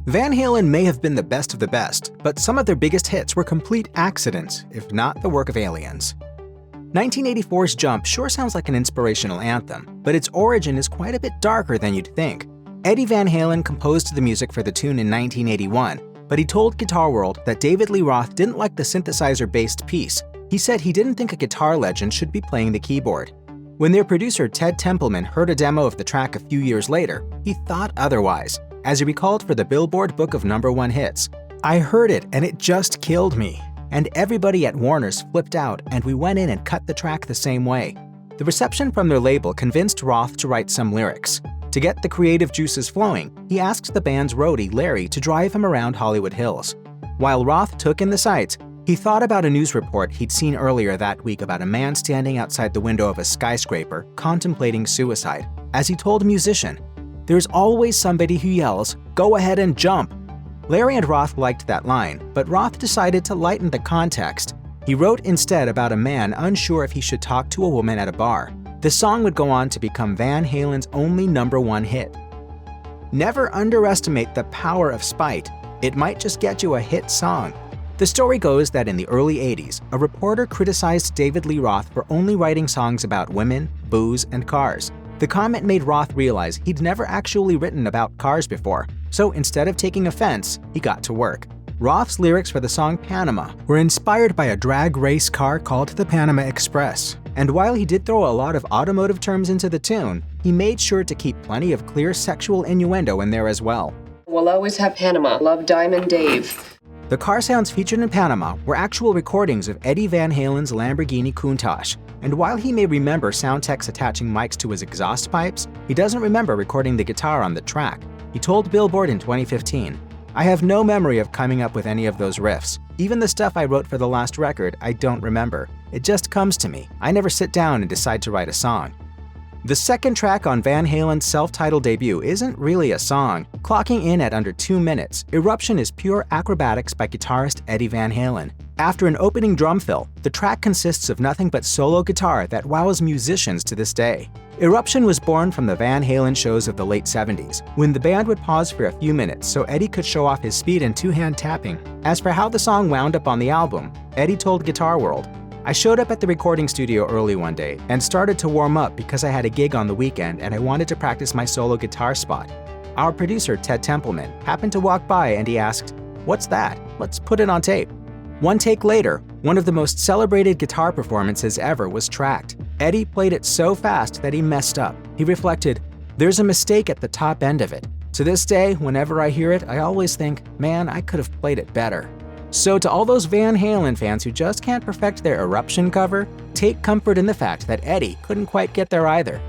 Van Halen may have been the best of the best, but some of their biggest hits were complete accidents, if not the work of aliens. 1984's Jump sure sounds like an inspirational anthem, but its origin is quite a bit darker than you'd think. Eddie Van Halen composed the music for the tune in 1981, but he told Guitar World that David Lee Roth didn't like the synthesizer-based piece. He said he didn't think a guitar legend should be playing the keyboard. When their producer Ted Templeman heard a demo of the track a few years later, he thought otherwise, as he recalled for the Billboard Book of #1 Hits. "I heard it and it just killed me. And everybody at Warner's flipped out and we went in and cut the track the same way." The reception from their label convinced Roth to write some lyrics. To get the creative juices flowing, he asked the band's roadie Larry to drive him around Hollywood Hills. While Roth took in the sights, he thought about a news report he'd seen earlier that week about a man standing outside the window of a skyscraper contemplating suicide. As he told a musician, "There's always somebody who yells, 'Go ahead and jump!'" Larry and Roth liked that line, but Roth decided to lighten the context. He wrote instead about a man unsure if he should talk to a woman at a bar. The song would go on to become Van Halen's only #1 hit. Never underestimate the power of spite. It might just get you a hit song. The story goes that in the early 80s, a reporter criticized David Lee Roth for only writing songs about women, booze, and cars. The comment made Roth realize he'd never actually written about cars before, so instead of taking offense, he got to work. Roth's lyrics for the song Panama were inspired by a drag race car called the Panama Express. And while he did throw a lot of automotive terms into the tune, he made sure to keep plenty of clear sexual innuendo in there as well. "We'll always have Panama. Love Diamond Dave." The car sounds featured in Panama were actual recordings of Eddie Van Halen's Lamborghini Countach, and while he may remember sound techs attaching mics to his exhaust pipes, he doesn't remember recording the guitar on the track. He told Billboard in 2015, "I have no memory of coming up with any of those riffs. Even the stuff I wrote for the last record, I don't remember. It just comes to me. I never sit down and decide to write a song." The second track on Van Halen's self-titled debut isn't really a song. Clocking in at under 2 minutes, Eruption is pure acrobatics by guitarist Eddie Van Halen. After an opening drum fill, the track consists of nothing but solo guitar that wows musicians to this day. Eruption was born from the Van Halen shows of the late 70s, when the band would pause for a few minutes so Eddie could show off his speed and two-hand tapping. As for how the song wound up on the album, Eddie told Guitar World, "I showed up at the recording studio early one day and started to warm up because I had a gig on the weekend and I wanted to practice my solo guitar spot. Our producer, Ted Templeman, happened to walk by and he asked, 'What's that? Let's put it on tape.' One take later, one of the most celebrated guitar performances ever was tracked. Eddie played it so fast that he messed up. He reflected, 'There's a mistake at the top end of it. To this day, whenever I hear it, I always think, man, I could have played it better.'" So to all those Van Halen fans who just can't perfect their Eruption cover, take comfort in the fact that Eddie couldn't quite get there either.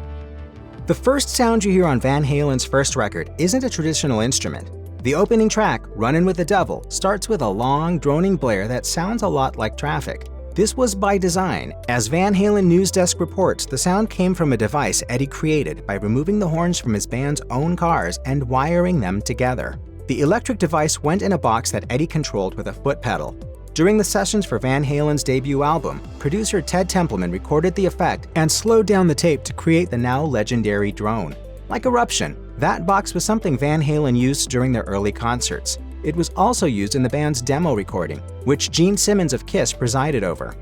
The first sound you hear on Van Halen's first record isn't a traditional instrument. The opening track, Runnin' with the Devil, starts with a long, droning blare that sounds a lot like traffic. This was by design. As Van Halen News Desk reports, the sound came from a device Eddie created by removing the horns from his band's own cars and wiring them together. The electric device went in a box that Eddie controlled with a foot pedal. During the sessions for Van Halen's debut album, producer Ted Templeman recorded the effect and slowed down the tape to create the now legendary drone. Like Eruption, that box was something Van Halen used during their early concerts. It was also used in the band's demo recording, which Gene Simmons of Kiss presided over.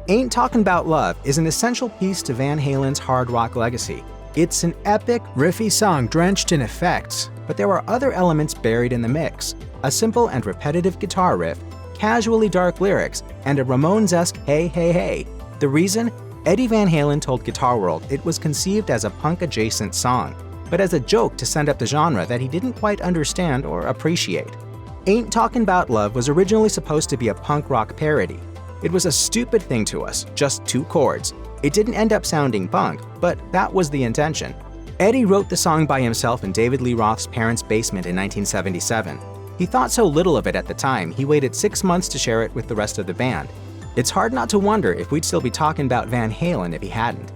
Ain't Talkin' Bout Love is an essential piece to Van Halen's hard rock legacy. It's an epic, riffy song drenched in effects, but there are other elements buried in the mix. A simple and repetitive guitar riff, casually dark lyrics, and a Ramones-esque hey hey hey. The reason? Eddie Van Halen told Guitar World it was conceived as a punk-adjacent song, but as a joke to send up the genre that he didn't quite understand or appreciate. Ain't Talkin' Bout Love was originally supposed to be a punk rock parody. It was a stupid thing to us, just 2 chords. It didn't end up sounding punk, but that was the intention. Eddie wrote the song by himself in David Lee Roth's parents' basement in 1977. He thought so little of it at the time, he waited 6 months to share it with the rest of the band. It's hard not to wonder if we'd still be talking about Van Halen if he hadn't.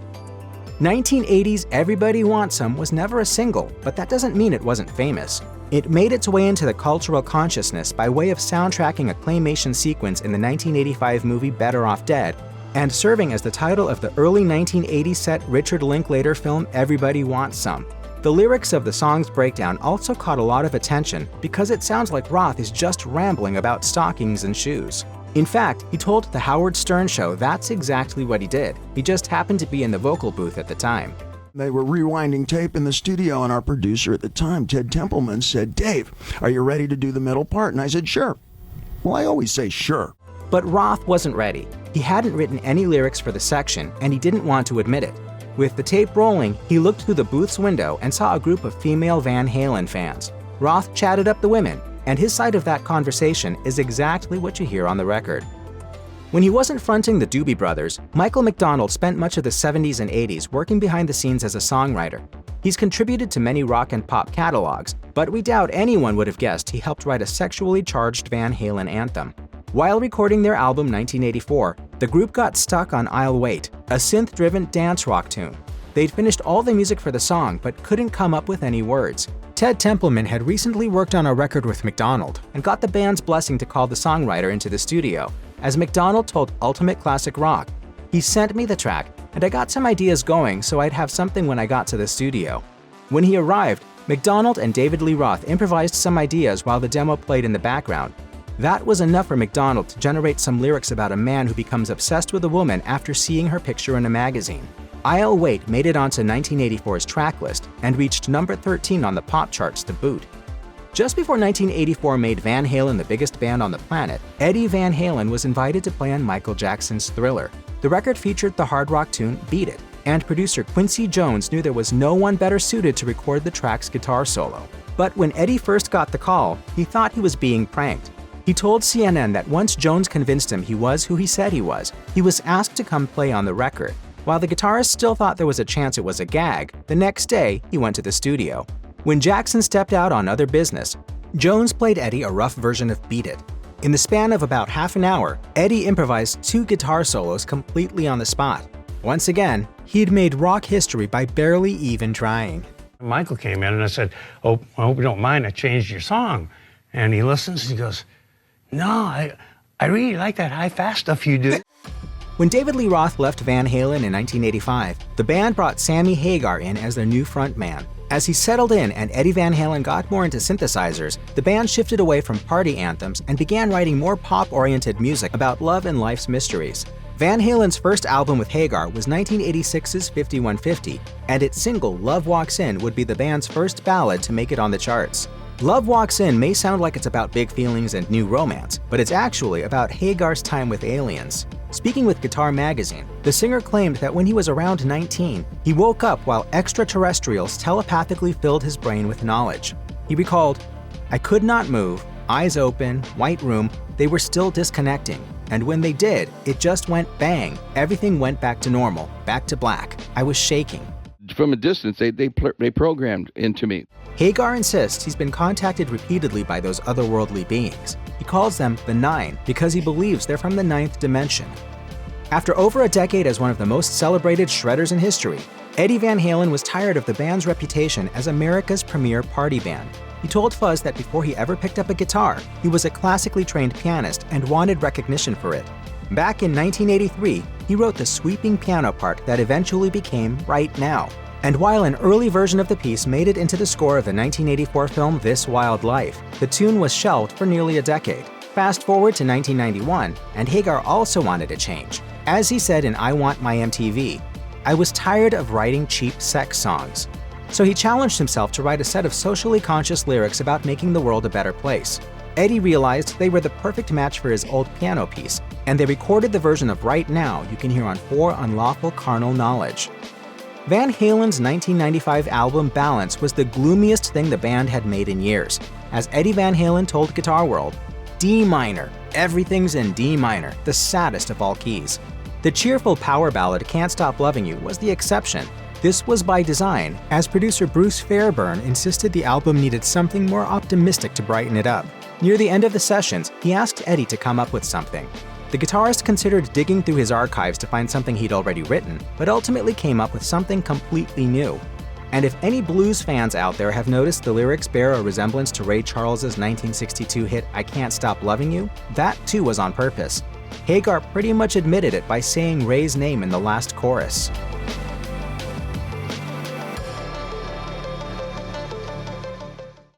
1980's Everybody Wants Some was never a single, but that doesn't mean it wasn't famous. It made its way into the cultural consciousness by way of soundtracking a claymation sequence in the 1985 movie Better Off Dead, and serving as the title of the early 1980 set Richard Linklater film Everybody Wants Some. The lyrics of the song's breakdown also caught a lot of attention because it sounds like Roth is just rambling about stockings and shoes. In fact, he told The Howard Stern Show that's exactly what he did. He just happened to be in the vocal booth at the time. They were rewinding tape in the studio, and our producer at the time, Ted Templeman, said, "Dave, are you ready to do the middle part?" And I said, "Sure." Well, I always say sure. But Roth wasn't ready. He hadn't written any lyrics for the section, and he didn't want to admit it. With the tape rolling, he looked through the booth's window and saw a group of female Van Halen fans. Roth chatted up the women, and his side of that conversation is exactly what you hear on the record. When he wasn't fronting the Doobie Brothers, Michael McDonald spent much of the 70s and 80s working behind the scenes as a songwriter. He's contributed to many rock and pop catalogs, but we doubt anyone would have guessed he helped write a sexually charged Van Halen anthem. While recording their album 1984, the group got stuck on I'll Wait, a synth-driven dance rock tune. They'd finished all the music for the song but couldn't come up with any words. Ted Templeman had recently worked on a record with McDonald and got the band's blessing to call the songwriter into the studio. As McDonald told Ultimate Classic Rock, "He sent me the track, and I got some ideas going so I'd have something when I got to the studio." When he arrived, McDonald and David Lee Roth improvised some ideas while the demo played in the background. That was enough for McDonald to generate some lyrics about a man who becomes obsessed with a woman after seeing her picture in a magazine. I'll Wait made it onto 1984's track list and reached number 13 on the pop charts to boot. Just before 1984 made Van Halen the biggest band on the planet, Eddie Van Halen was invited to play on Michael Jackson's Thriller. The record featured the hard rock tune Beat It, and producer Quincy Jones knew there was no one better suited to record the track's guitar solo. But when Eddie first got the call, he thought he was being pranked. He told CNN that once Jones convinced him he was who he said he was asked to come play on the record. While the guitarist still thought there was a chance it was a gag, the next day he went to the studio. When Jackson stepped out on other business, Jones played Eddie a rough version of Beat It. In the span of about half an hour, Eddie improvised 2 guitar solos completely on the spot. Once again, he'd made rock history by barely even trying. Michael came in and I said, "Oh, I hope you don't mind, I changed your song." And he listens and he goes, "No, I really like that high-fast stuff you do." When David Lee Roth left Van Halen in 1985, the band brought Sammy Hagar in as their new frontman. As he settled in and Eddie Van Halen got more into synthesizers, the band shifted away from party anthems and began writing more pop-oriented music about love and life's mysteries. Van Halen's first album with Hagar was 1986's 5150, and its single Love Walks In would be the band's first ballad to make it on the charts. Love Walks In may sound like it's about big feelings and new romance, but it's actually about Hagar's time with aliens. Speaking with Guitar Magazine, the singer claimed that when he was around 19, he woke up while extraterrestrials telepathically filled his brain with knowledge. He recalled, "I could not move, eyes open, white room, they were still disconnecting. And when they did, it just went bang. Everything went back to normal, back to black. I was shaking." From a distance, they programmed into me. Hagar insists he's been contacted repeatedly by those otherworldly beings. He calls them the Nine because he believes they're from the 9th dimension. After over a decade as one of the most celebrated shredders in history, Eddie Van Halen was tired of the band's reputation as America's premier party band. He told Fuzz that before he ever picked up a guitar, he was a classically trained pianist and wanted recognition for it. Back in 1983, he wrote the sweeping piano part that eventually became Right Now. And while an early version of the piece made it into the score of the 1984 film This Wild Life, the tune was shelved for nearly a decade. Fast forward to 1991, and Hagar also wanted a change. As he said in I Want My MTV, "I was tired of writing cheap sex songs." So he challenged himself to write a set of socially conscious lyrics about making the world a better place. Eddie realized they were the perfect match for his old piano piece, and they recorded the version of Right Now you can hear on For Unlawful Carnal Knowledge. Van Halen's 1995 album Balance was the gloomiest thing the band had made in years. As Eddie Van Halen told Guitar World, "D minor, everything's in D minor, the saddest of all keys." The cheerful power ballad Can't Stop Loving You was the exception. This was by design, as producer Bruce Fairbairn insisted the album needed something more optimistic to brighten it up. Near the end of the sessions, he asked Eddie to come up with something. The guitarist considered digging through his archives to find something he'd already written, but ultimately came up with something completely new. And if any blues fans out there have noticed the lyrics bear a resemblance to Ray Charles's 1962 hit I Can't Stop Loving You, that too was on purpose. Hagar pretty much admitted it by saying Ray's name in the last chorus.